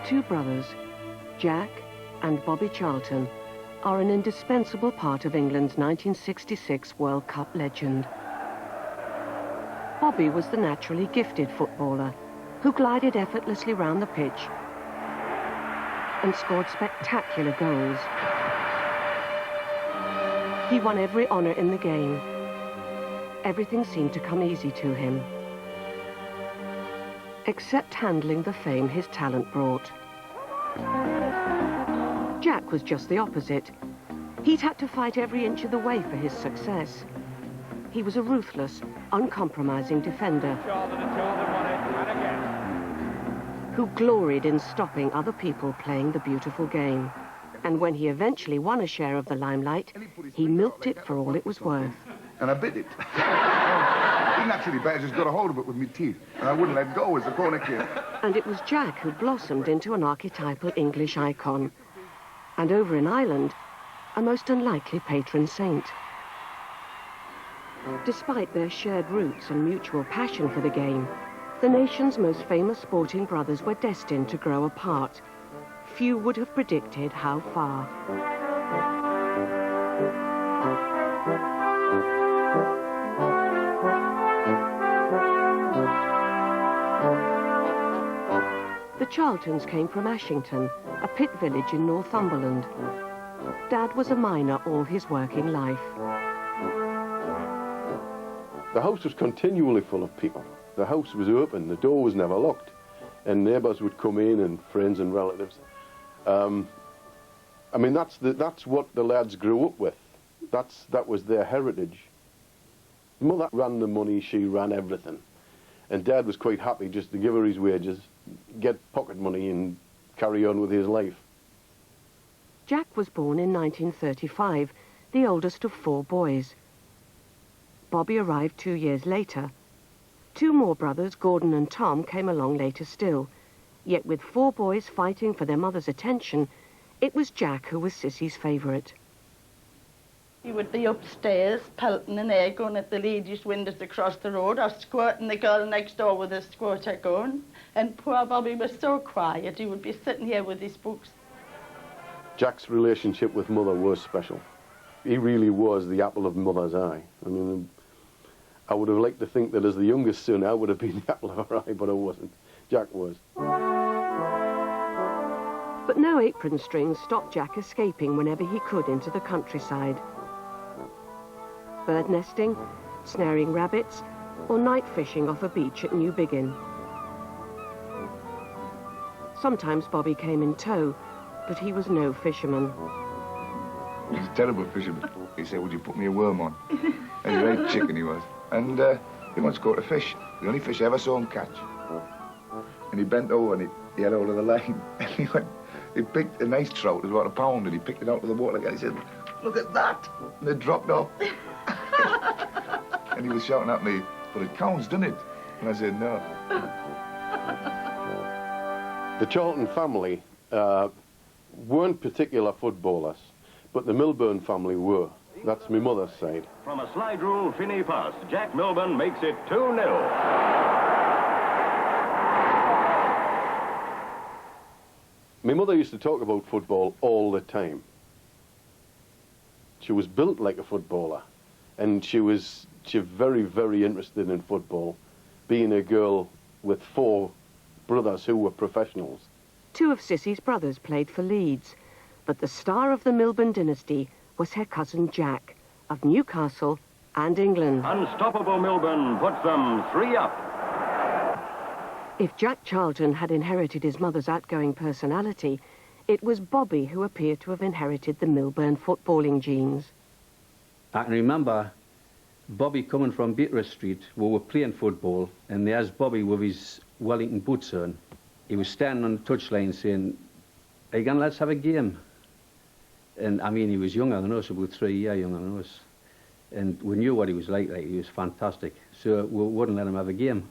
Two brothers, Jack and Bobby Charlton, are an indispensable part of England's 1966 World Cup legend. Bobby was the naturally gifted footballer who glided effortlessly round the pitch and scored spectacular goals. He won every honour in the game. Everything seemed to come easy to him, except handling the fame his talent brought. Jack was just the opposite. He'd had to fight every inch of the way for his success. He was a ruthless, uncompromising defender who gloried in stopping other people playing the beautiful game. And when he eventually won a share of the limelight, he milked it for all it was worth. And I bit it. He naturally better just got a hold of it with my teeth, and I wouldn't let go as a corner kick. And it was Jack who blossomed into an archetypal English icon. And over in Ireland, a most unlikely patron saint. Despite their shared roots and mutual passion for the game, the nation's most famous sporting brothers were destined to grow apart. Few would have predicted how far. The Charltons came from Ashington, a pit village in Northumberland. Dad was a miner all his working life. The house was continually full of people. The house was open, the door was never locked, and neighbours would come in and friends and relatives. I mean, that's what the lads grew up with. That was their heritage. Mother ran the money, she ran everything. And Dad was quite happy just to give her his wages, get pocket money and carry on with his life. Jack was born in 1935, the oldest of 4 boys. Bobby arrived 2 years later. 2 more brothers, Gordon and Tom, came along later still. Yet with 4 boys fighting for their mother's attention, it was Jack who was Sissy's favourite. He would be upstairs, pelting an air gun at the ladies' windows across the road, or squirting the girl next door with a squirter gun. And poor Bobby was so quiet, he would be sitting here with his books. Jack's relationship with Mother was special. He really was the apple of Mother's eye. I mean, I would have liked to think that as the youngest son, I would have been the apple of her eye, but I wasn't. Jack was. But no apron strings stopped Jack escaping whenever he could into the countryside. Bird nesting, snaring rabbits, or night fishing off a beach at New Biggin. Sometimes Bobby came in tow, but he was no fisherman. He's a terrible fisherman. He said, would you put me a worm on? And he ate chicken, he was. And he once caught a fish, the only fish I ever saw him catch. And he bent over and he had hold of the line. And he picked a nice trout, it was about a pound, and he picked it out of the water again. He said, look at that. And it dropped off. And he was shouting at me, but it counts, doesn't it? And I said, no. The Charlton family weren't particular footballers, but the Milburn family were. That's my mother's side. From a slide rule Finney pass, Jack Milburn makes it 2-0. My mother used to talk about football all the time. She was built like a footballer, and she was very, very interested in football, being a girl with 4 brothers who were professionals. 2 of Sissy's brothers played for Leeds, but the star of the Milburn dynasty was her cousin Jack, of Newcastle and England. Unstoppable Milburn puts them 3 up. If Jack Charlton had inherited his mother's outgoing personality, it was Bobby who appeared to have inherited the Milburn footballing genes. I can remember Bobby coming from Beatrice Street, we were playing football, and there's Bobby with his Wellington boots on. He was standing on the touchline saying, "Are you going to let's have a game?" And I mean, he was younger than us, about 3 years younger than us. And we knew what he was like, he was fantastic. So we wouldn't let him have a game.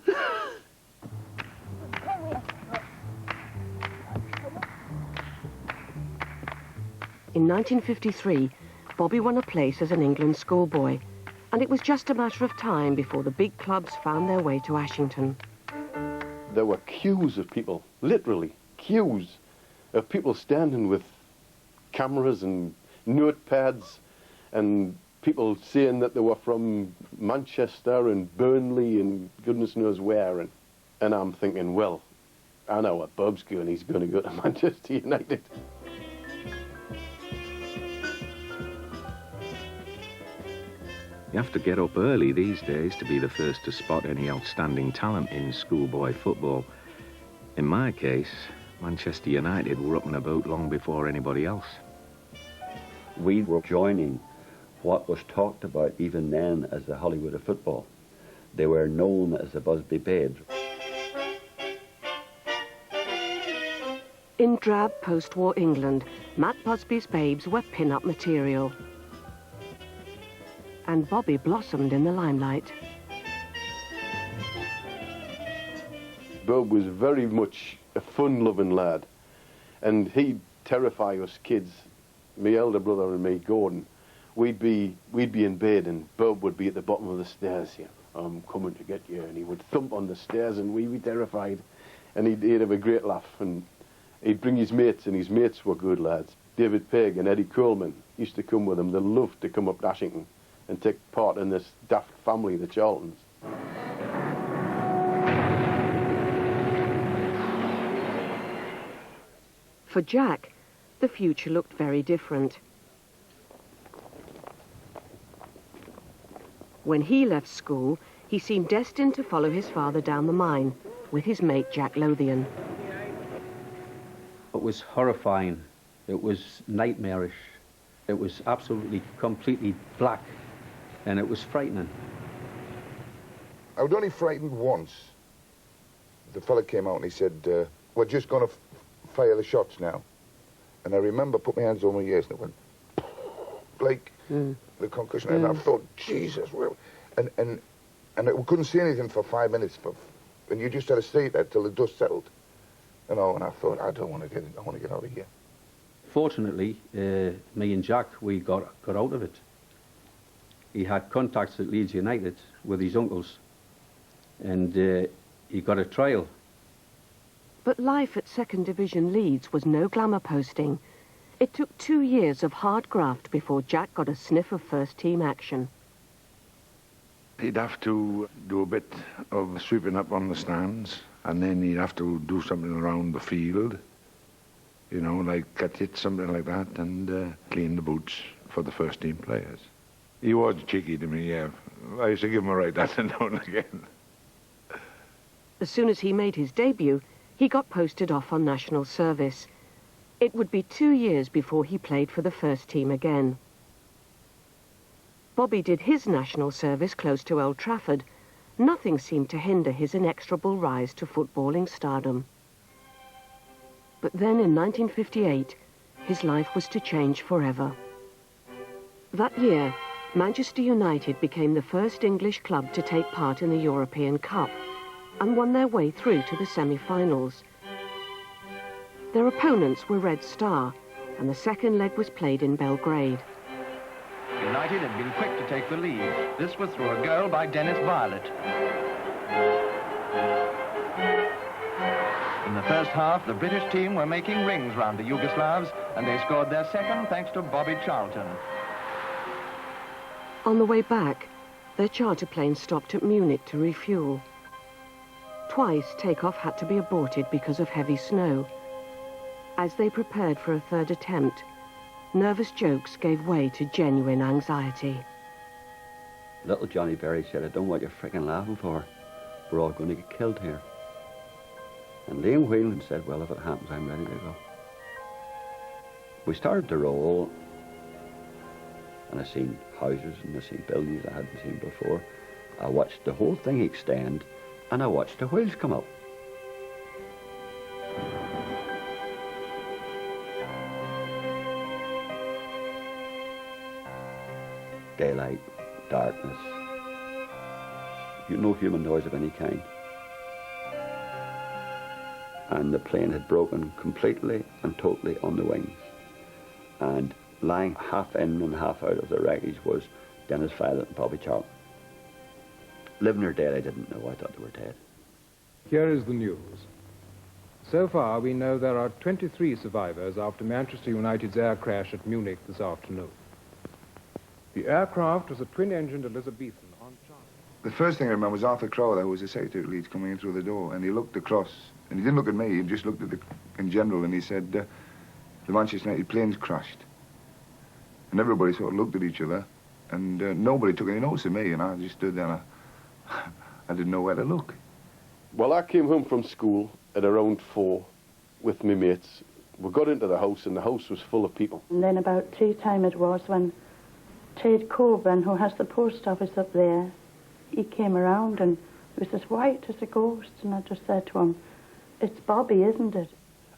In 1953, Bobby won a place as an England schoolboy, and it was just a matter of time before the big clubs found their way to Ashington. There were queues of people, literally queues of people standing with cameras and notepads, and people saying that they were from Manchester and Burnley and goodness knows where. And I'm thinking, well, I know what Bob's going, he's going to go to Manchester United. You have to get up early these days to be the first to spot any outstanding talent in schoolboy football. In my case, Manchester United were up and about long before anybody else. We were joining what was talked about even then as the Hollywood of football. They were known as the Busby Babes. In drab post-war England, Matt Busby's babes were pin-up material. And Bobby blossomed in the limelight. Bob was very much a fun-loving lad, and he'd terrify us kids, my elder brother and me, Gordon. We'd be in bed, and Bob would be at the bottom of the stairs here. "I'm coming to get you," and he would thump on the stairs, and we'd be terrified. And he'd have a great laugh, and he'd bring his mates, and his mates were good lads. David Pegg and Eddie Coleman used to come with him. They loved to come up to Ashington and take part in this daft family, the Charltons. For Jack, the future looked very different. When he left school, he seemed destined to follow his father down the mine with his mate Jack Lothian. It was horrifying. It was nightmarish. It was absolutely, completely black, and it was frightening. I was only frightened once. The fella came out and he said, "We're just going to fire the shots now." And I remember put my hands on my ears and it went like the concussion. And I thought, Jesus, well, and we couldn't see anything for 5 minutes, and you just had to stay there till the dust settled, you know. And I thought, I want to get out of here. Fortunately, me and Jack, we got out of it. He had contacts at Leeds United with his uncles, and he got a trial. But life at second division Leeds was no glamour posting. It took 2 years of hard graft before Jack got a sniff of first team action. He'd have to do a bit of sweeping up on the stands, and then he'd have to do something around the field, you know, like cut it, something like that, and clean the boots for the first team players. He was cheeky to me, yeah. I used to give him a right that now and again. As soon as he made his debut, he got posted off on national service. It would be 2 years before he played for the first team again. Bobby did his national service close to Old Trafford. Nothing seemed to hinder his inexorable rise to footballing stardom. But then in 1958, his life was to change forever. That year, Manchester United became the first English club to take part in the European Cup and won their way through to the semi-finals. Their opponents were Red Star, and the second leg was played in Belgrade. United had been quick to take the lead. This was through a goal by Dennis Violet. In the first half, the British team were making rings round the Yugoslavs, and they scored their second thanks to Bobby Charlton. On the way back, their charter plane stopped at Munich to refuel. Twice, takeoff had to be aborted because of heavy snow. As they prepared for a third attempt, nervous jokes gave way to genuine anxiety. Little Johnny Berry said, "I don't know what you're frickin' laughing for. We're all going to get killed here." And Liam Whelan said, "Well, if it happens, I'm ready to go." We started to roll, and I seen houses and I seen buildings I hadn't seen before. I watched the whole thing extend, and I watched the wheels come up. Daylight, darkness, no human noise of any kind. And the plane had broken completely and totally on the wings. And lying half in and half out of the wreckage was Dennis Violet and Bobby Charlton. Living or dead, I didn't know. I thought they were dead. Here is the news. So far, we know there are 23 survivors after Manchester United's air crash at Munich this afternoon. The aircraft was a twin-engined Elizabethan on charter. The first thing I remember was Arthur Crowther, who was the secretary at Leeds, coming in through the door, and he looked across, and he didn't look at me, he just looked at in general, and he said, the Manchester United plane's crashed. And everybody sort of looked at each other, and nobody took any notice of me, and I just stood there, and I didn't know where to look. Well, I came home from school at around 4 with my mates. We got into the house, and the house was full of people. And then about tea time it was when Ted Coburn, who has the post office up there, he came around and it was as white as a ghost, and I just said to him, "It's Bobby, isn't it?"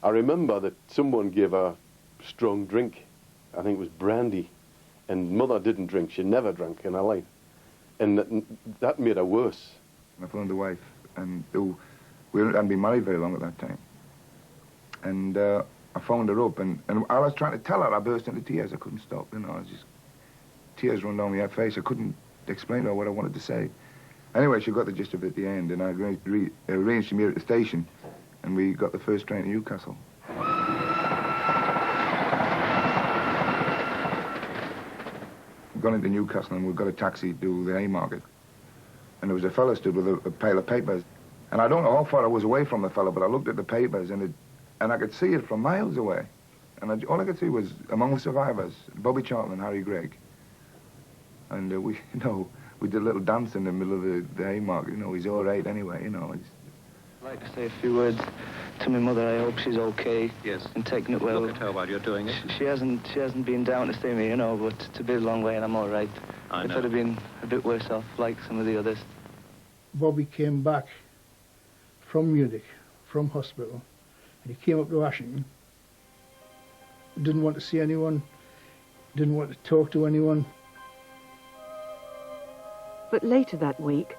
I remember that someone gave a strong drink. I think it was brandy. And Mother didn't drink. She never drank in her life. And that made her worse. I found a wife, and we hadn't been married very long at that time. And I phoned her up, and I was trying to tell her, I burst into tears. I couldn't stop, you know. Tears run down my face. I couldn't explain to her what I wanted to say. Anyway, she got the gist of it at the end, and I arranged to meet her at the station, and we got the first train to Newcastle. We've gone into Newcastle, and we've got a taxi to the Haymarket. And there was a fellow stood with a pile of papers. And I don't know how far I was away from the fellow, but I looked at the papers, and I could see it from miles away. And all I could see was, among the survivors, Bobby Charlton and Harry Gregg. And we did a little dance in the middle of the Haymarket. You know, he's all right anyway, you know. I'd like to say a few words to my mother. I hope she's okay. Yes. And taking it well. Look at her while you're doing it. She hasn't been down to see me, you know, but it's a bit a long way and I'm all right. I know. If I'd have been a bit worse off, like some of the others. Bobby came back from Munich, from hospital, and he came up to Ashington. Didn't want to see anyone, didn't want to talk to anyone. But later that week,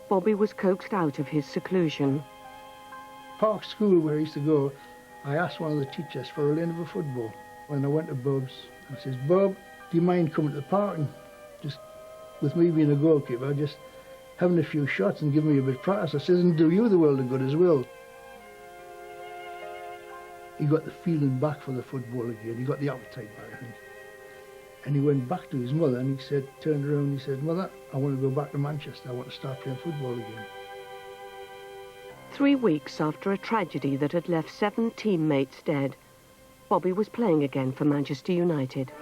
Bobby was coaxed out of his seclusion. Park School, where he used to go, I asked one of the teachers for a lane of a football. When I went to Bob's, I says, "Bob, do you mind coming to the park and just, with me being a goalkeeper, just having a few shots and giving me a bit of practice?" I says, "And do you the world of good as well." He got the feeling back for the football again. He got the appetite back, I think. And he went back to his mother and he said, turned around and he said, "Mother, I want to go back to Manchester. I want to start playing football again." 3 weeks after a tragedy that had left 7 teammates dead, Bobby was playing again for Manchester United.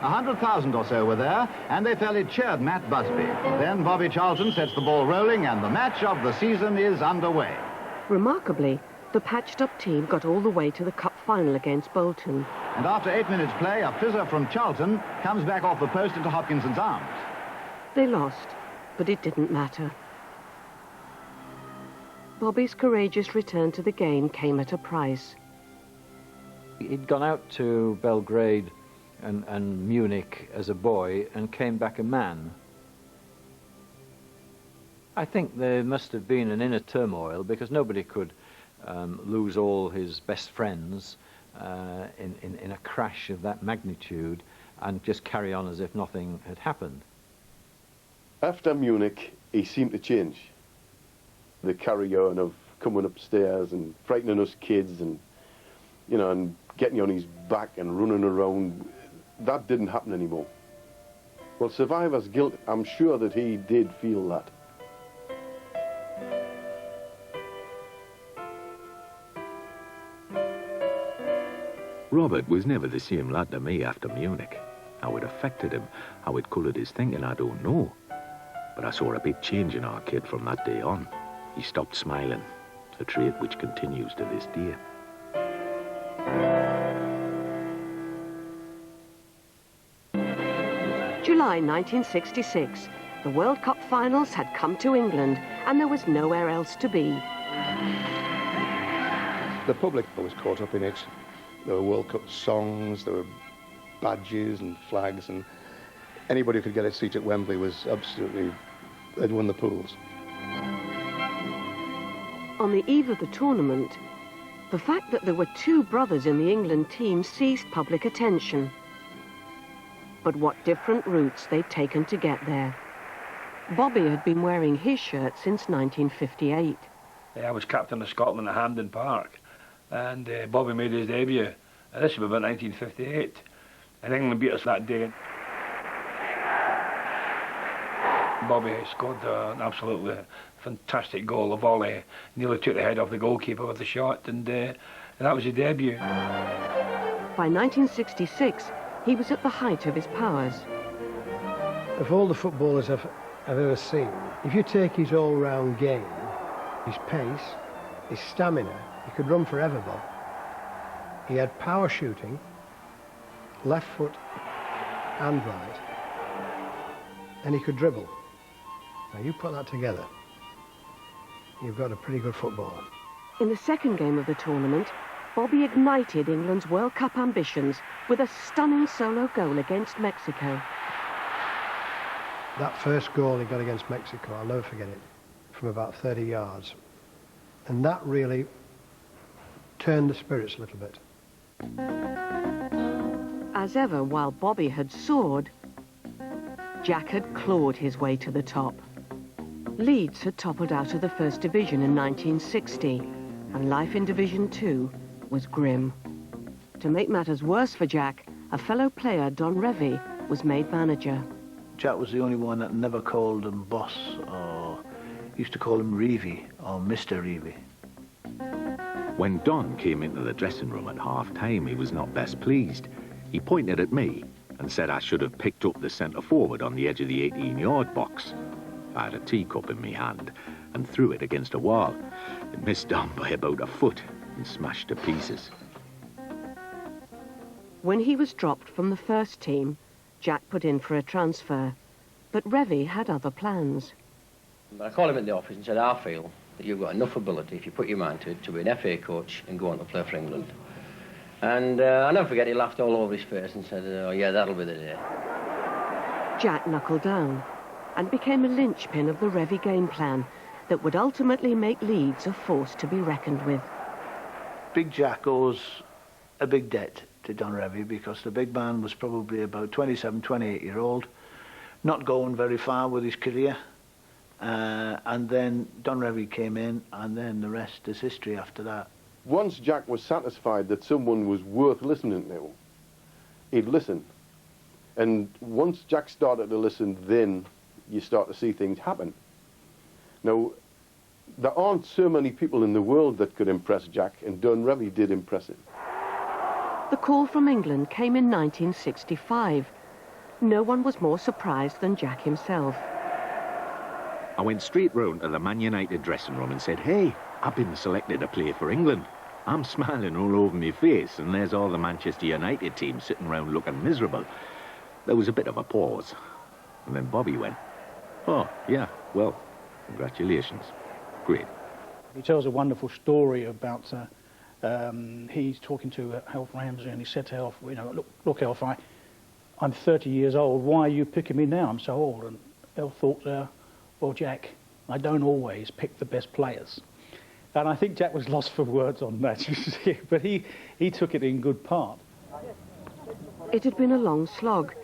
100,000 or so were there, and they fairly cheered Matt Busby. Then Bobby Charlton sets the ball rolling, and the match of the season is underway. Remarkably, the patched-up team got all the way to the cup final against Bolton. And after 8 minutes play, a fizzer from Charlton comes back off the post into Hopkinson's arms. They lost, but it didn't matter. Bobby's courageous return to the game came at a price. He'd gone out to Belgrade and Munich as a boy and came back a man. I think there must have been an inner turmoil because nobody could lose all his best friends in a crash of that magnitude and just carry on as if nothing had happened. After Munich, he seemed to change. The carry-on of coming upstairs and frightening us kids and, you know, and getting on his back and running around, that didn't happen anymore. Well, survivor's guilt, I'm sure that he did feel that. Robert was never the same lad to me after Munich. How it affected him, how it coloured his thinking, I don't know. But I saw a big change in our kid from that day on. He stopped smiling, a trait which continues to this day. July 1966. The World Cup finals had come to England, and there was nowhere else to be. The public was caught up in it. There were World Cup songs, there were badges and flags, and anybody who could get a seat at Wembley was absolutely, they'd won the pools. On the eve of the tournament, the fact that there were two brothers in the England team seized public attention. But what different routes they'd taken to get there. Bobby had been wearing his shirt since 1958. I was captain of Scotland at Hampden Park, and Bobby made his debut. This was about 1958, and England beat us that day. Bobby scored an absolutely fantastic goal, a volley, nearly took the head off the goalkeeper with the shot, and that was his debut. By 1966, he was at the height of his powers. Of all the footballers I've ever seen, if you take his all-round game, his pace, his stamina, he could run forever, Bob. He had power shooting, left foot and right, and he could dribble. Now you put that together, you've got a pretty good footballer. In the second game of the tournament, Bobby ignited England's World Cup ambitions with a stunning solo goal against Mexico. That first goal he got against Mexico, I'll never forget it, from about 30 yards. And that really turned the spirits a little bit. As ever, while Bobby had soared, Jack had clawed his way to the top. Leeds had toppled out of the First Division in 1960, and life in Division 2 was grim. To make matters worse for Jack, a fellow player, Don Revie, was made manager. Jack was the only one that never called him boss, or used to call him Reevy, or Mr. Reevy. When Don came into the dressing room at half-time, he was not best pleased. He pointed at me and said I should have picked up the centre-forward on the edge of the 18-yard box. I had a teacup in my hand and threw it against a wall. It missed Don by about a foot and smashed to pieces. When he was dropped from the first team, Jack put in for a transfer, but Revie had other plans. I called him in the office and said, I feel that you've got enough ability, if you put your mind to it, to be an FA coach and go on to play for England. And I'll never forget, he laughed all over his face and said, oh yeah, that'll be the day. Jack knuckled down and became a linchpin of the Revie game plan that would ultimately make Leeds a force to be reckoned with. Big Jack owes a big debt to Don Revie, because the big man was probably about 27, 28-year-old, not going very far with his career. And then Don Revie came in, and then the rest is history after that. Once Jack was satisfied that someone was worth listening to, he'd listen. And once Jack started to listen, then you start to see things happen. Now, there aren't so many people in the world that could impress Jack, and Don Revie did impress him. The call from England came in 1965. No one was more surprised than Jack himself. I went straight round to the Man United dressing room and said, hey, I've been selected to play for England. I'm smiling all over my face, and there's all the Manchester United team sitting round looking miserable. There was a bit of a pause, and then Bobby went, oh, yeah, well, congratulations. Great. He tells a wonderful story about he's talking to Alf Ramsey, and he said to Alf, you know, look Alf, I'm 30 years old. Why are you picking me now? I'm so old. And Alf thought, well, Jack, I don't always pick the best players. And I think Jack was lost for words on that, but he took it in good part. It had been a long slog.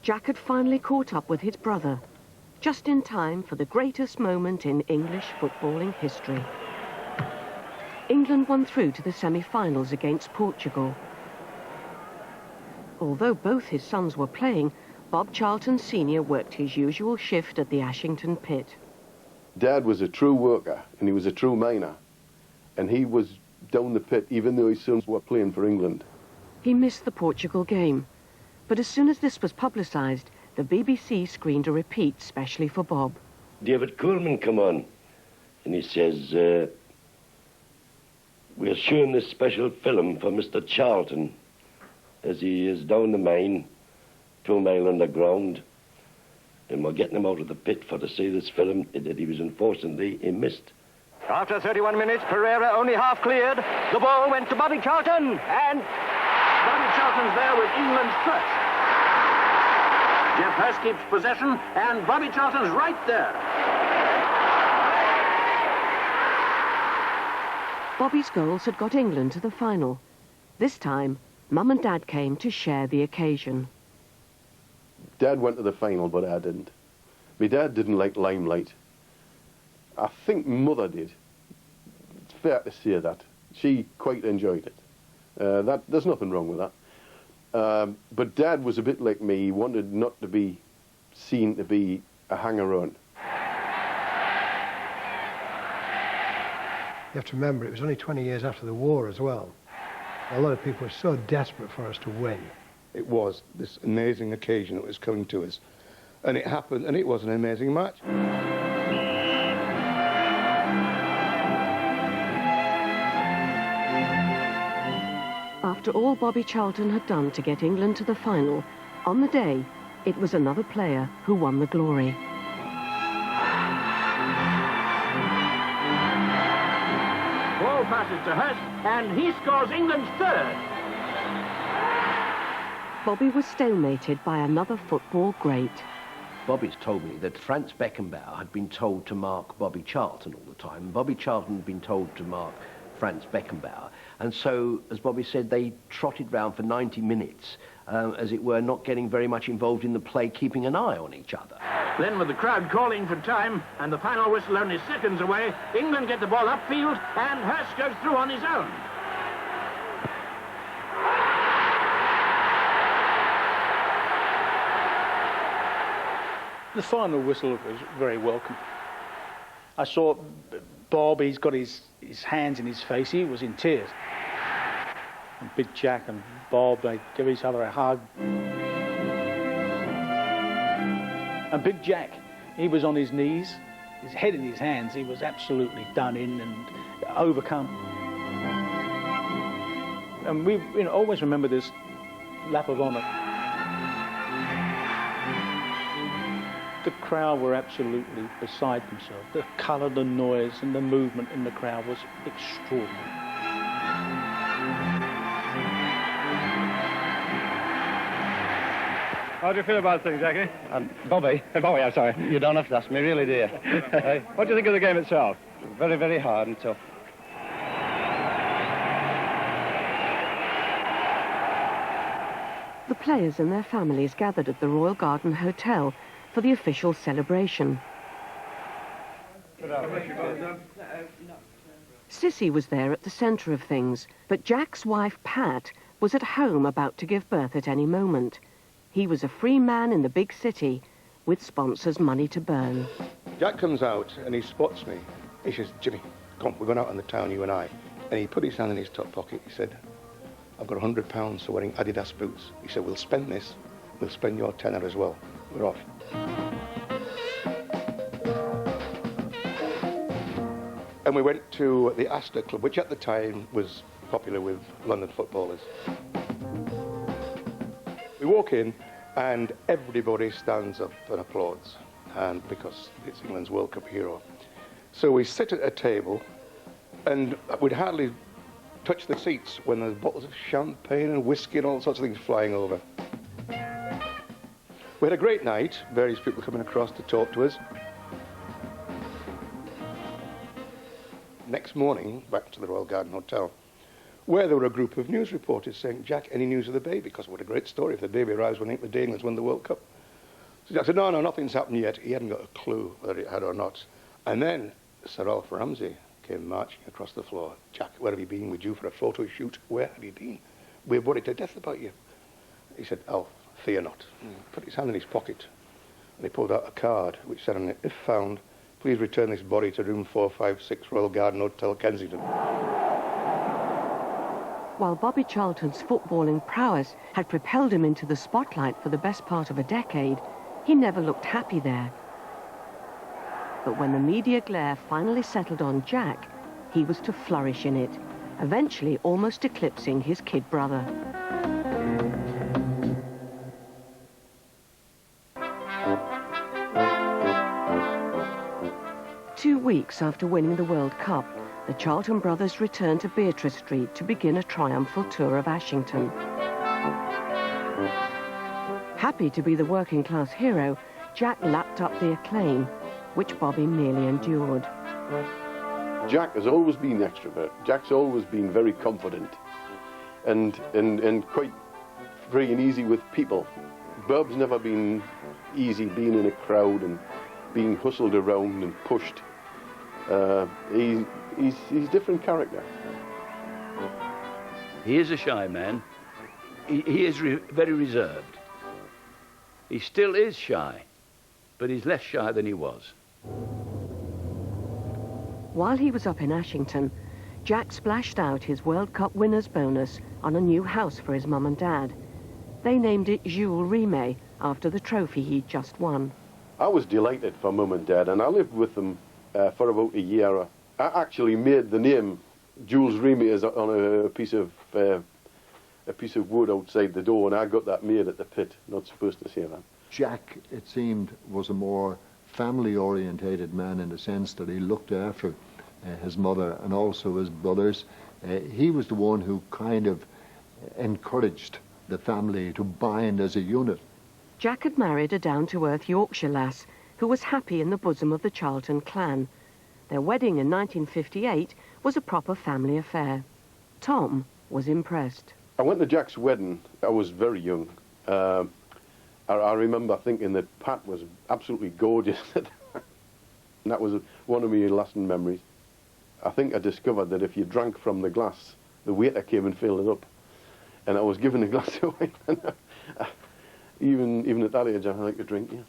Jack had finally caught up with his brother, just in time for the greatest moment in English footballing history. England won through to the semi-finals against Portugal. Although both his sons were playing, Bob Charlton Sr. worked his usual shift at the Ashington pit. Dad was a true worker, and he was a true miner. And he was down the pit even though his sons were playing for England. He missed the Portugal game, but as soon as this was publicised, the BBC screened a repeat specially for Bob. David Coleman come on, and he says, we're showing this special film for Mr. Charlton as he is down the mine, 2 mile underground, and we're getting him out of the pit for to see this film that he was unfortunately he missed. After 31 minutes, Pereira only half cleared. The ball went to Bobby Charlton, and Bobby Charlton's there with England's first. Jeff Hurst keeps possession, and Bobby Charlton's right there. Bobby's goals had got England to the final. This time, Mum and Dad came to share the occasion. Dad went to the final, but I didn't. My dad didn't like limelight. I think Mother did. It's fair to say that. She quite enjoyed it. There's nothing wrong with that. But Dad was a bit like me. He wanted not to be seen to be a hanger-on. You have to remember, it was only 20 years after the war as well. A lot of people were so desperate for us to win. It was this amazing occasion that was coming to us. And it happened, and it was an amazing match. After all Bobby Charlton had done to get England to the final, on the day, it was another player who won the glory. Ball passes to Hurst, and he scores England's third. Bobby was stalemated by another football great. Bobby's told me that Franz Beckenbauer had been told to mark Bobby Charlton all the time. Bobby Charlton had been told to mark Franz Beckenbauer. And so, as Bobby said, they trotted round for 90 minutes, as it were, not getting very much involved in the play, keeping an eye on each other. Then with the crowd calling for time and the final whistle only seconds away, England get the ball upfield and Hurst goes through on his own. The final whistle was very welcome. I saw Bob, he's got his hands in his face, he was in tears. And Big Jack and Bob, they give each other a hug. And Big Jack, he was on his knees, his head in his hands, he was absolutely done in and overcome. And we always remember this lap of honour. The crowd were absolutely beside themselves. The colour, the noise and the movement in the crowd was extraordinary. How do you feel about things, Jackie? Bobby, I'm sorry. You don't have to ask me, really, dear. What do you think of the game itself? Very, very hard and tough. The players and their families gathered at the Royal Garden Hotel for the official celebration. Sissy was there at the centre of things, but Jack's wife, Pat, was at home about to give birth at any moment. He was a free man in the big city, with sponsors' money to burn. Jack comes out and he spots me. He says, Jimmy, come on, we're going out in the town, you and I. And he put his hand in his top pocket. He said, I've got £100 for wearing Adidas boots. He said, we'll spend this, we'll spend your tenner as well. We're off. And we went to the Astor Club, which at the time was popular with London footballers. We walk in and everybody stands up and applauds, and because it's England's World Cup hero. So we sit at a table and we'd hardly touch the seats when there's bottles of champagne and whiskey and all sorts of things flying over. We had a great night, various people coming across to talk to us. Next morning, back to the Royal Garden Hotel, where there were a group of news reporters saying, Jack, any news of the baby? Because what a great story if the baby arrives when the day England's won the World Cup. So Jack said, no, nothing's happened yet. He hadn't got a clue whether it had or not. And then Sir Ralph Ramsey came marching across the floor. Jack, where have you been? We're due for a photo shoot. Where have you been? We're worried to death about you. He said, Alf, fear not. He put his hand in his pocket and he pulled out a card which said on it, if found, please return this body to room 456 Royal Garden Hotel, Kensington. While Bobby Charlton's footballing prowess had propelled him into the spotlight for the best part of a decade, he never looked happy there. But when the media glare finally settled on Jack, he was to flourish in it, eventually almost eclipsing his kid brother. weeks after winning the World Cup, the Charlton Brothers returned to Beatrice Street to begin a triumphal tour of Ashington. Happy to be the working-class hero, Jack lapped up the acclaim, which Bobby merely endured. Jack has always been extrovert. Jack's always been very confident and quite free and easy with people. Bob's never been easy being in a crowd and being hustled around and pushed. He's a different character. He is a shy man. He is very reserved. He still is shy, but he's less shy than he was. While he was up in Ashington, Jack splashed out his World Cup winner's bonus on a new house for his mum and dad. They named it Jules Rimet after the trophy he'd just won. I was delighted for mum and dad, and I lived with them for about a year. I actually made the name Jules Rimet on a piece of wood outside the door, and I got that made at the pit. Not supposed to say that. Jack, it seemed, was a more family-orientated man in the sense that he looked after his mother and also his brothers. He was the one who kind of encouraged the family to bind as a unit. Jack had married a down-to-earth Yorkshire lass who was happy in the bosom of the Charlton clan. Their wedding in 1958 was a proper family affair. Tom was impressed. I went to Jack's wedding. I was very young. I remember thinking that Pat was absolutely gorgeous. And that was one of my lasting memories. I think I discovered that if you drank from the glass, the waiter came and filled it up. And I was given a glass of wine. Even at that age, I like to drink, yeah.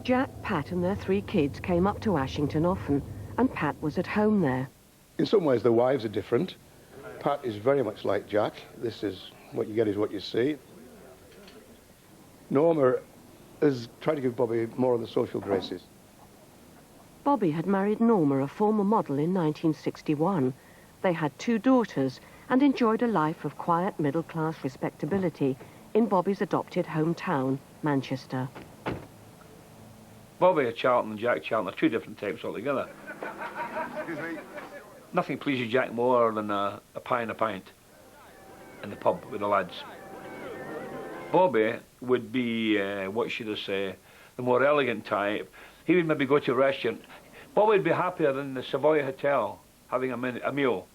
Jack, Pat and their 3 kids came up to Ashington often, and Pat was at home there. In some ways, the wives are different. Pat is very much like Jack. This is what you get is what you see. Norma has tried to give Bobby more of the social graces. Bobby had married Norma, a former model, in 1961. They had 2 daughters and enjoyed a life of quiet middle-class respectability in Bobby's adopted hometown, Manchester. Bobby Charlton and Jack Charlton are 2 different types altogether. Nothing pleases Jack more than a pie and a pint in the pub with the lads. Bobby would be, what should I say, the more elegant type. He would maybe go to a restaurant. Bobby would be happier than the Savoy Hotel having a meal.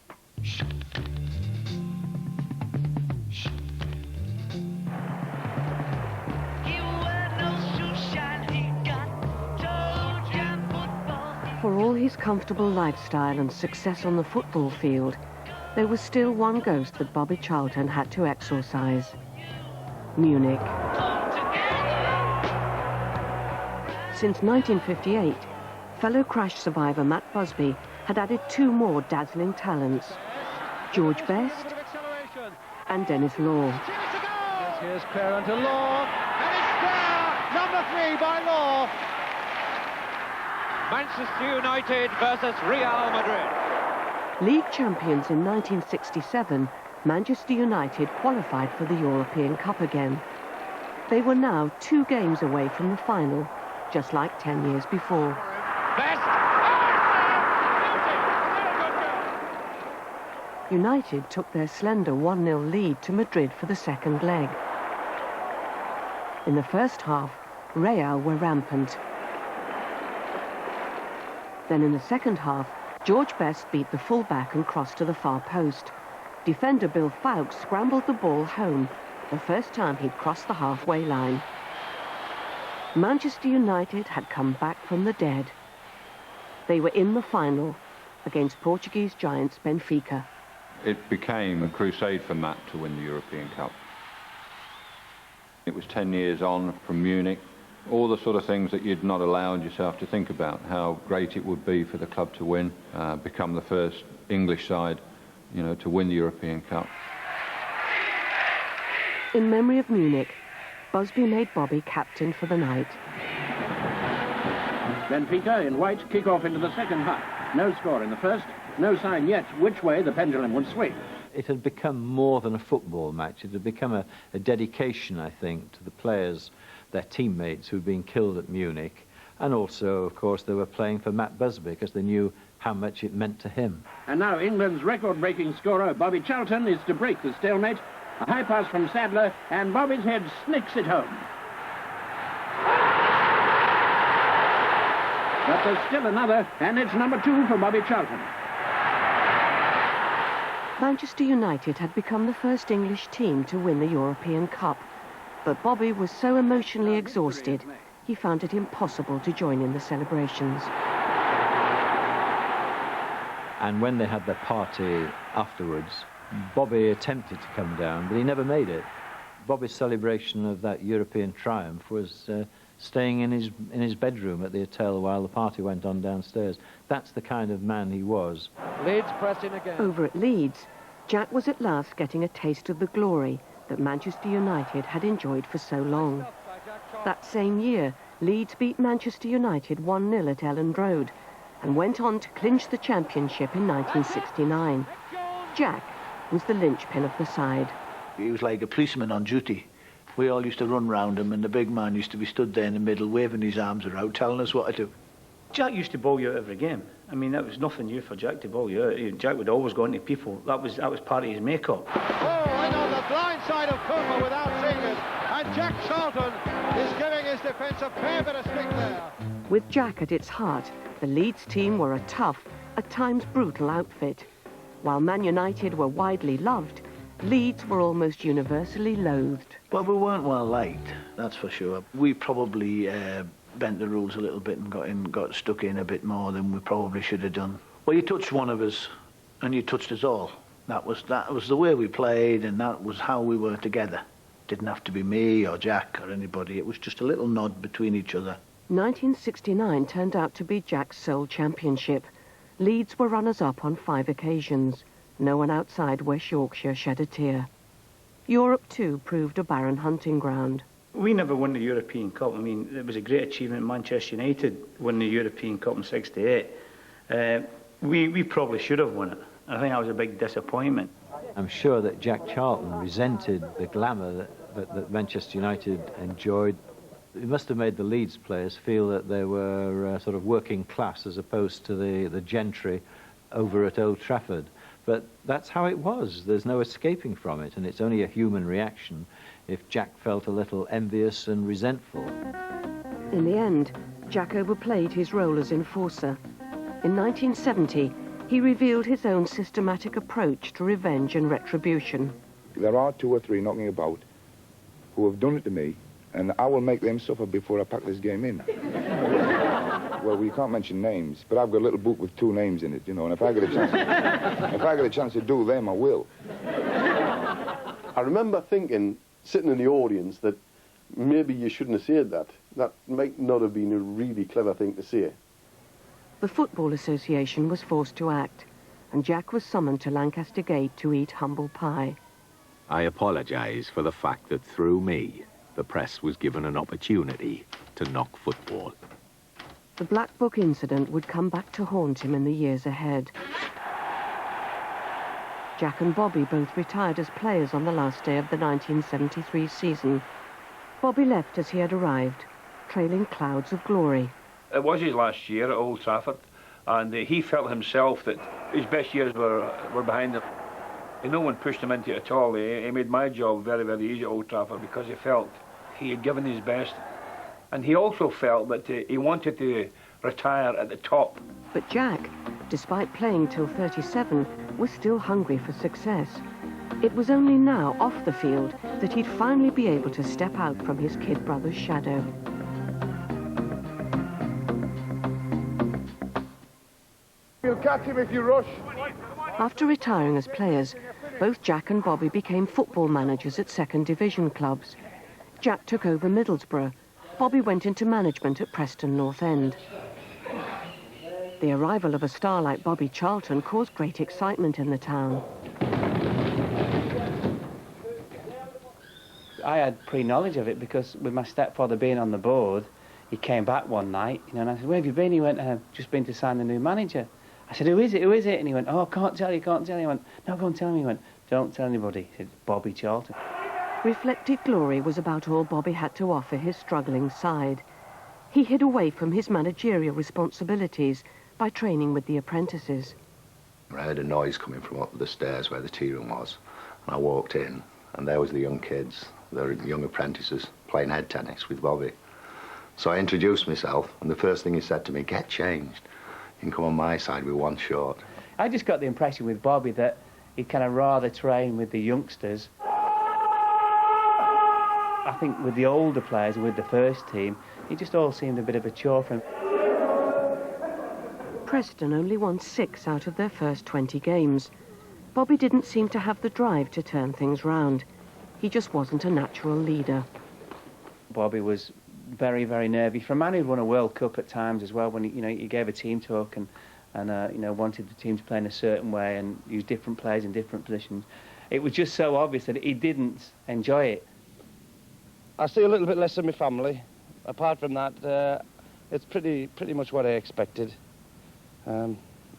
For all his comfortable lifestyle and success on the football field, there was still one ghost that Bobby Charlton had to exorcise: Munich. Since 1958, fellow crash survivor Matt Busby had added 2 more dazzling talents: George Best and Dennis Law. Here's clear to Law, and it's there! Number 3 by Law. Manchester United versus Real Madrid. League champions in 1967, Manchester United qualified for the European Cup again. They were now 2 games away from the final, just like 10 years before. Best. United took their slender 1-0 lead to Madrid for the second leg. In the first half, Real were rampant. Then in the second half, George Best beat the fullback and crossed to the far post. Defender Bill Fowkes scrambled the ball home, the first time he'd crossed the halfway line. Manchester United had come back from the dead. They were in the final against Portuguese giants Benfica. It became a crusade for Matt to win the European Cup. It was 10 years on from Munich. All the sort of things that you'd not allowed yourself to think about, how great it would be for the club to win, become the first English side, you know, to win the European Cup. In memory of Munich, Busby made Bobby captain for the night. Benfica in white kick off into the second half. No score in the first, no sign yet which way the pendulum would swing. It had become more than a football match. It had become a dedication, I think, to the players, their teammates who'd been killed at Munich, And also, of course, they were playing for Matt Busby because they knew how much it meant to him. And now England's record-breaking scorer, Bobby Charlton, is to break the stalemate. A high pass from Sadler, and Bobby's head snicks it home. But there's still another, and it's number 2 for Bobby Charlton. Manchester United had become the first English team to win the European Cup, but Bobby was so emotionally exhausted, he found it impossible to join in the celebrations. And when they had their party afterwards, Bobby attempted to come down, but he never made it. Bobby's celebration of that European triumph was staying in his bedroom at the hotel while the party went on downstairs. That's the kind of man he was. Leeds press in again. Over at Leeds, Jack was at last getting a taste of the glory that Manchester United had enjoyed for so long. That same year, Leeds beat Manchester United 1-0 at Elland Road and went on to clinch the championship in 1969. Jack was the linchpin of the side. He was like a policeman on duty. We all used to run round him, and the big man used to be stood there in the middle, waving his arms around, telling us what to do. Jack used to bowl you out every game. I mean, that was nothing new for Jack to bowl you out. Jack would always go into people. That was part of his make-up. Oh, and on the blind side of Cooper without seeing it. And Jack Charlton is giving his defence a fair bit of stick there. With Jack at its heart, the Leeds team were a tough, at times brutal outfit. While Man United were widely loved, Leeds were almost universally loathed. Well, we weren't well liked, that's for sure. We probably bent the rules a little bit and got stuck in a bit more than we probably should have done. Well, you touched one of us, and you touched us all. That was the way we played, and that was how we were together. Didn't have to be me or Jack or anybody. It was just a little nod between each other. 1969 turned out to be Jack's sole championship. Leeds were runners-up on 5 occasions. No one outside West Yorkshire shed a tear. Europe, too, proved a barren hunting ground. We never won the European Cup. I mean, it was a great achievement. Manchester United won the European Cup in '68. We probably should have won it. I think that was a big disappointment. I'm sure that Jack Charlton resented the glamour that Manchester United enjoyed. It must have made the Leeds players feel that they were sort of working class as opposed to the gentry over at Old Trafford. But that's how it was. There's no escaping from it, and it's only a human reaction if Jack felt a little envious and resentful. In the end, Jack overplayed his role as enforcer. In 1970, he revealed his own systematic approach to revenge and retribution. There are 2 or 3 knocking about who have done it to me, and I will make them suffer before I pack this game in. Well, we can't mention names, but I've got a little book with 2 names in it, you know, and if I get a chance to do them, I will. I remember thinking, sitting in the audience, that maybe you shouldn't have said that. That might not have been a really clever thing to say. The Football Association was forced to act, and Jack was summoned to Lancaster Gate to eat humble pie. I apologise for the fact that through me, the press was given an opportunity to knock football. The Black Book incident would come back to haunt him in the years ahead. Jack and Bobby both retired as players on the last day of the 1973 season. Bobby left as he had arrived, trailing clouds of glory. It was his last year at Old Trafford, and he felt himself that his best years were behind him. And no one pushed him into it at all. He made my job very, very easy at Old Trafford because he felt he had given his best. And he also felt that he wanted to retire at the top. But Jack, despite playing till 37, was still hungry for success. It was only now, off the field, that he'd finally be able to step out from his kid brother's shadow. You'll catch him if you rush. After retiring as players, both Jack and Bobby became football managers at second division clubs. Jack took over Middlesbrough. Bobby went into management at Preston North End. The arrival of a star like Bobby Charlton caused great excitement in the town. I had pre-knowledge of it because with my stepfather being on the board, he came back one night, and I said, "Where have you been?" He went, "I've just been to sign the new manager." I said, "Who is it? Who is it?" And he went, "Oh, can't tell you, can't tell you." I went, "No, go and tell me." He went, "Don't tell anybody." He said, "Bobby Charlton." Reflected glory was about all Bobby had to offer his struggling side. He hid away from his managerial responsibilities by training with the apprentices. I heard a noise coming from up the stairs where the tea room was, and I walked in, and there was the young kids, the young apprentices, playing head tennis with Bobby. So I introduced myself, and the first thing he said to me, "Get changed. You can come on my side with one short." I just got the impression with Bobby that he'd kind of rather train with the youngsters. I think with the older players, with the first team, it just all seemed a bit of a chore for him. Preston only won 6 out of their first 20 games. Bobby didn't seem to have the drive to turn things round. He just wasn't a natural leader. Bobby was very, very nervy. For a man who'd won a World Cup at times as well, when he gave a team talk and wanted the team to play in a certain way and use different players in different positions, it was just so obvious that he didn't enjoy it. I see a little bit less of my family. Apart from that, it's pretty much what I expected.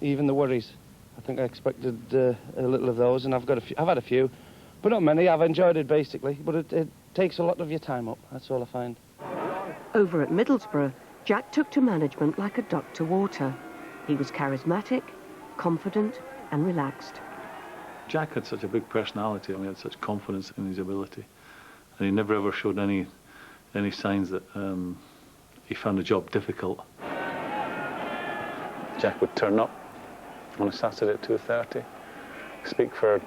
Even the worries, I think I expected a little of those, and I've had a few, but not many. I've enjoyed it basically, but it takes a lot of your time up. That's all I find. Over at Middlesbrough, Jack took to management like a duck to water. He was charismatic, confident, and relaxed. Jack had such a big personality, and he had such confidence in his ability, and he never ever showed any signs that he found the job difficult. Jack would turn up on a Saturday at 2:30, speak for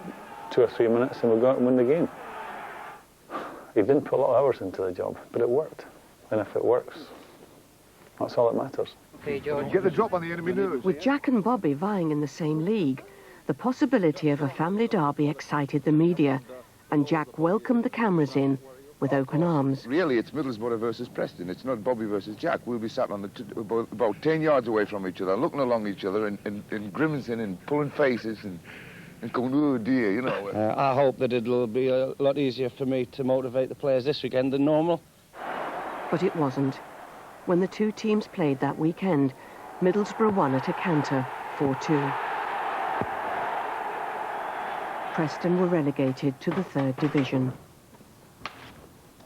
2 or 3 minutes, and we'd go out and win the game. He didn't put a lot of hours into the job, but it worked. And if it works, that's all that matters. Get the drop on the enemy news. With Jack and Bobby vying in the same league, the possibility of a family derby excited the media, and Jack welcomed the cameras in with open arms. Really, it's Middlesbrough versus Preston. It's not Bobby versus Jack. We'll be sat on about 10 yards away from each other, looking along each other and grimacing and pulling faces and going, oh dear, you know. I hope that it'll be a lot easier for me to motivate the players this weekend than normal. But it wasn't. When the two teams played that weekend, Middlesbrough won at a canter, 4-2. Preston were relegated to the 3rd division.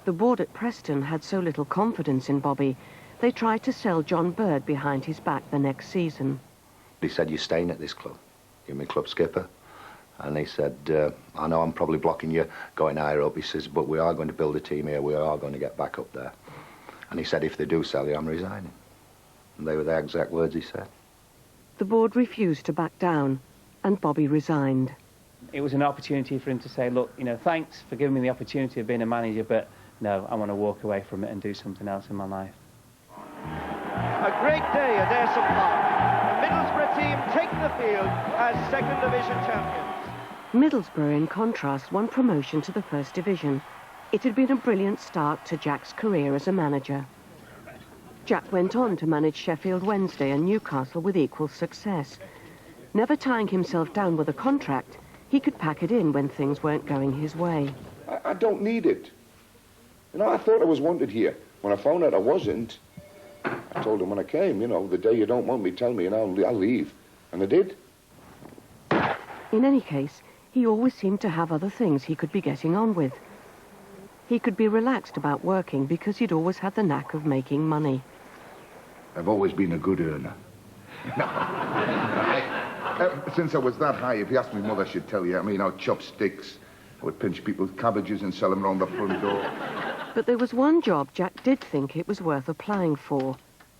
The board at Preston had so little confidence in Bobby, they tried to sell John Bird behind his back the next season. He said, "You're staying at this club. You're my club skipper." And he said, "I know I'm probably blocking you going higher up." He says, "But we are going to build a team here. We are going to get back up there." And he said, "If they do sell you, I'm resigning." And they were the exact words he said. The board refused to back down, and Bobby resigned. It was an opportunity for him to say, look, thanks for giving me the opportunity of being a manager, but no, I want to walk away from it and do something else in my life. A great day at Ayresome Park. The Middlesbrough team take the field as 2nd Division champions. Middlesbrough, in contrast, won promotion to the 1st Division. It had been a brilliant start to Jack's career as a manager. Jack went on to manage Sheffield Wednesday and Newcastle with equal success. Never tying himself down with a contract, he could pack it in when things weren't going his way. I don't need it. I thought I was wanted here. When I found out I wasn't, I told him when I came, the day you don't want me, tell me and I'll leave. And I did. In any case, he always seemed to have other things he could be getting on with. He could be relaxed about working because he'd always had the knack of making money. I've always been a good earner. Since I was that high, if you asked me, Mother should tell you. I'd chop sticks. I would pinch people's cabbages and sell them round the front door. But there was one job Jack did think it was worth applying for: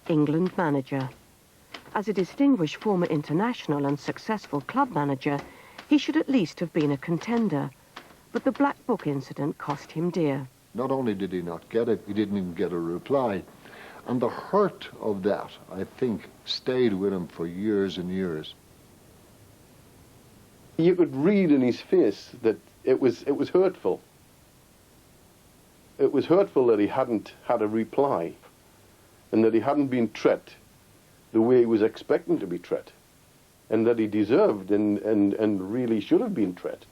England manager. As a distinguished former international and successful club manager, he should at least have been a contender. But the Black Book incident cost him dear. Not only did he not get it, he didn't even get a reply. And the hurt of that, I think, stayed with him for years and years. You could read in his face that it was hurtful. It was hurtful that he hadn't had a reply and that he hadn't been treated the way he was expecting to be treated and that he deserved and really should have been treated.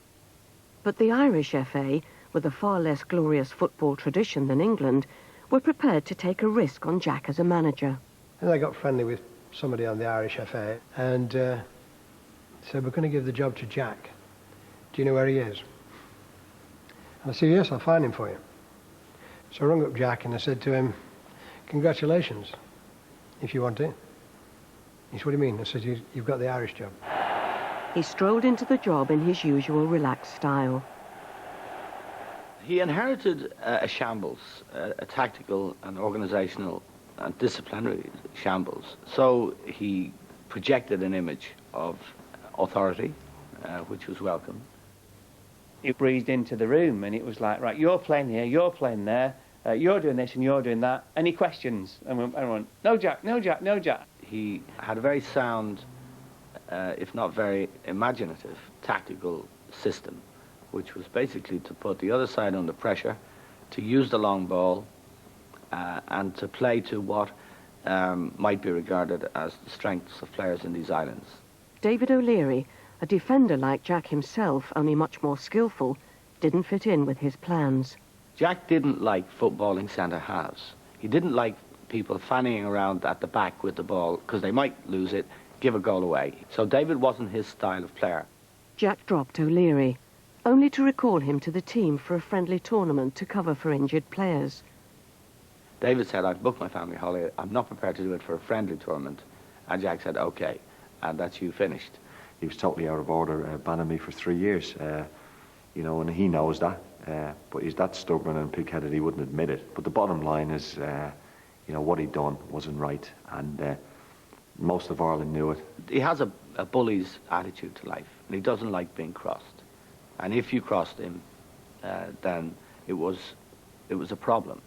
But the Irish FA, with a far less glorious football tradition than England, were prepared to take a risk on Jack as a manager. And I got friendly with somebody on the Irish FA and said, we're going to give the job to Jack. Do you know where he is? And I said, yes, I'll find him for you. So I rung up Jack and I said to him, congratulations, if you want it. He said, what do you mean? I said, you've got the Irish job. He strolled into the job in his usual relaxed style. He inherited a shambles, a tactical and organisational and disciplinary shambles. So he projected an image of authority, which was welcome. He breezed into the room and it was like, right, you're playing here, you're playing there, you're doing this and you're doing that. Any questions? And everyone, no Jack, no Jack, no Jack. He had a very sound, if not very imaginative, tactical system, which was basically to put the other side under pressure, to use the long ball, and to play to what might be regarded as the strengths of players in these islands. David O'Leary, a defender like Jack himself, only much more skillful, didn't fit in with his plans. Jack didn't like footballing centre halves. He didn't like people fanning around at the back with the ball because they might lose it, give a goal away. So David wasn't his style of player. Jack dropped O'Leary, only to recall him to the team for a friendly tournament to cover for injured players. David said, I've booked my family holiday, I'm not prepared to do it for a friendly tournament. And Jack said, okay, and that's you finished. He was totally out of order, banning me for 3 years, you know, and he knows that. But he's that stubborn and pig-headed he wouldn't admit it. But the bottom line is, you know, what he'd done wasn't right, and most of Ireland knew it. He has a bully's attitude to life, and he doesn't like being crossed. And if you crossed him, then it was a problem.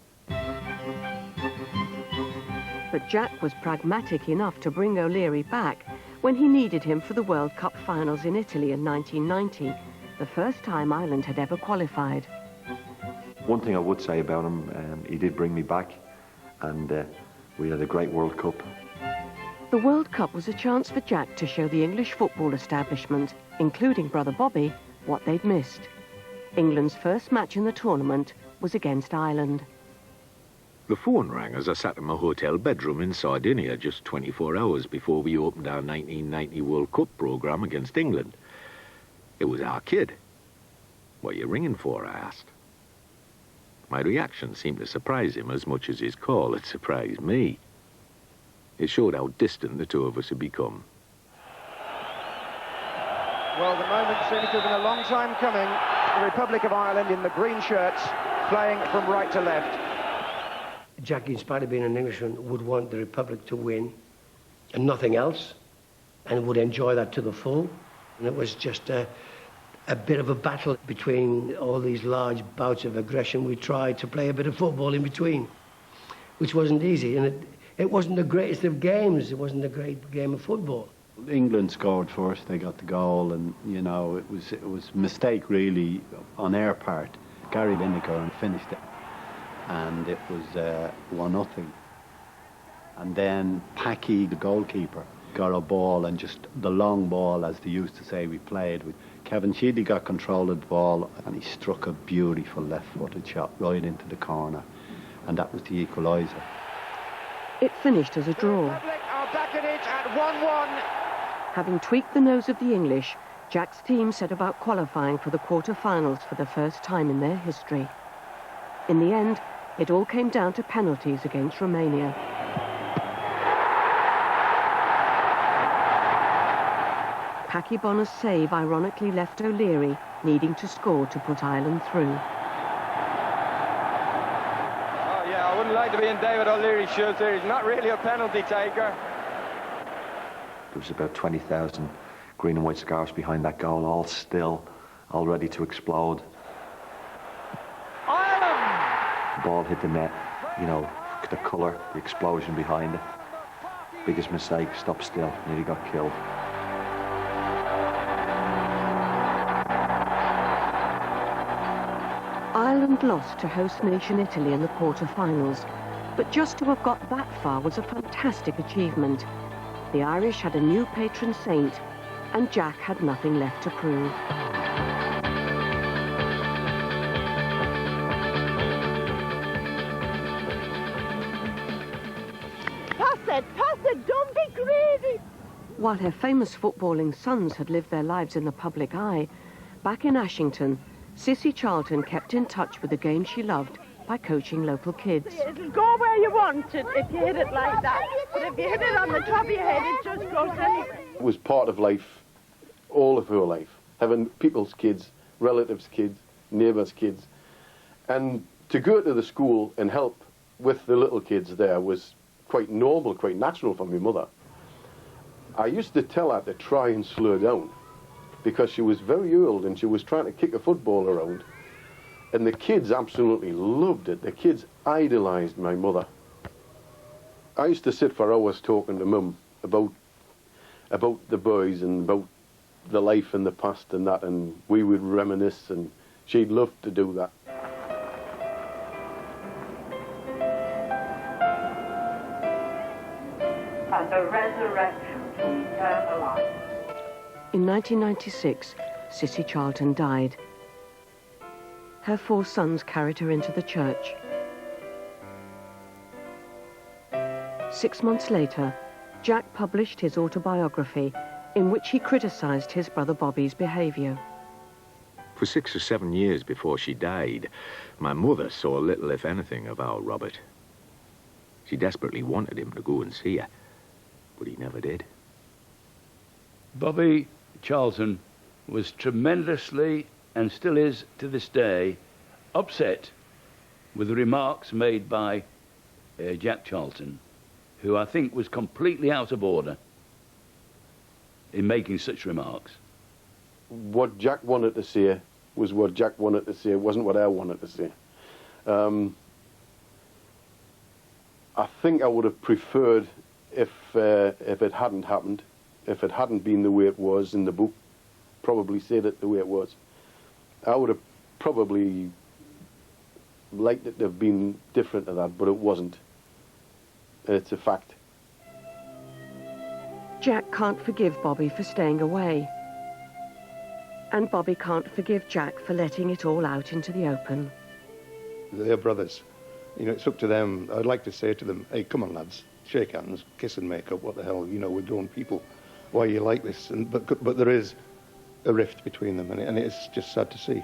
But Jack was pragmatic enough to bring O'Leary back when he needed him for the World Cup finals in Italy in 1990, the first time Ireland had ever qualified. One thing I would say about him, he did bring me back, and we had a great World Cup. The World Cup was a chance for Jack to show the English football establishment, including brother Bobby, what they'd missed. England's first match in the tournament was against Ireland. The phone rang as I sat in my hotel bedroom in Sardinia just 24 hours before we opened our 1990 World Cup programme against England. It was our kid. What are you ringing for, I asked. My reaction seemed to surprise him as much as his call had surprised me. It showed how distant the two of us had become. Well, the moment seems to have been a long time coming. The Republic of Ireland in the green shirts, playing from right to left. Jack, in spite of being an Englishman, would want the Republic to win and nothing else, and would enjoy that to the full. And it was just a bit of a battle between all these large bouts of aggression. We tried to play a bit of football in between, which wasn't easy. And it wasn't the greatest of games. It wasn't a great game of football. England scored first. They got the goal, and you know it was a mistake really on their part. Gary Lineker finished it, and it was 1-0. And then Packy, the goalkeeper, got a ball, and just the long ball, as they used to say, we played with. Kevin Sheedy got control of the ball, and he struck a beautiful left-footed shot right into the corner, and that was the equaliser. It finished as a draw. Republic are back in it at 1-1. Having tweaked the nose of the English, Jack's team set about qualifying for the quarter-finals for the first time in their history. In the end, it all came down to penalties against Romania. Packy Bonner's save ironically left O'Leary needing to score to put Ireland through. Oh, yeah, I wouldn't like to be in David O'Leary's shoes here. He's not really a penalty taker. There was about 20,000 green and white scarves behind that goal, all still, all ready to explode. Ireland! The ball hit the net, you know, the colour, the explosion behind it. Biggest mistake, stop still, nearly got killed. Ireland lost to host nation Italy in the quarter-finals, but just to have got that far was a fantastic achievement. The Irish had a new patron saint, and Jack had nothing left to prove. Pass it, don't be greedy! While her famous footballing sons had lived their lives in the public eye, back in Ashington, Sissy Charlton kept in touch with the game she loved by coaching local kids. It'll go where you want it if you hit it like that. But if you hit it on the top of your head, it just goes anywhere. It was part of life, all of her life, having people's kids, relatives' kids, neighbours' kids. And to go to the school and help with the little kids there was quite normal, quite natural for my mother. I used to tell her to try and slow down because she was very old and she was trying to kick a football around. And the kids absolutely loved it. The kids idolised my mother. I used to sit for hours talking to Mum about the boys and about the life in the past and that, and we would reminisce, and she'd love to do that. And the resurrection to eternal life. In 1996, Sissy Charlton died. Her 4 sons carried her into the church. 6 months later, Jack published his autobiography in which he criticised his brother Bobby's behaviour. For 6 or 7 years before she died, my mother saw little, if anything, of our Robert. She desperately wanted him to go and see her, but he never did. Bobby Charlton was tremendously, and still is to this day, upset with the remarks made by Jack Charlton, who I think was completely out of order in making such remarks. What Jack wanted to say was what Jack wanted to say. It wasn't what I wanted to say. I think I would have preferred if it hadn't happened, if it hadn't been the way it was in the book, probably said it the way it was. I would have probably liked it to have been different to that, but it wasn't. It's a fact. Jack can't forgive Bobby for staying away. And Bobby can't forgive Jack for letting it all out into the open. They're brothers. You know, it's up to them. I'd like to say to them, hey, come on, lads, shake hands, kiss and make up. What the hell, you know, we're grown people. Why are you like this? But there is a rift between them, and it's just sad to see.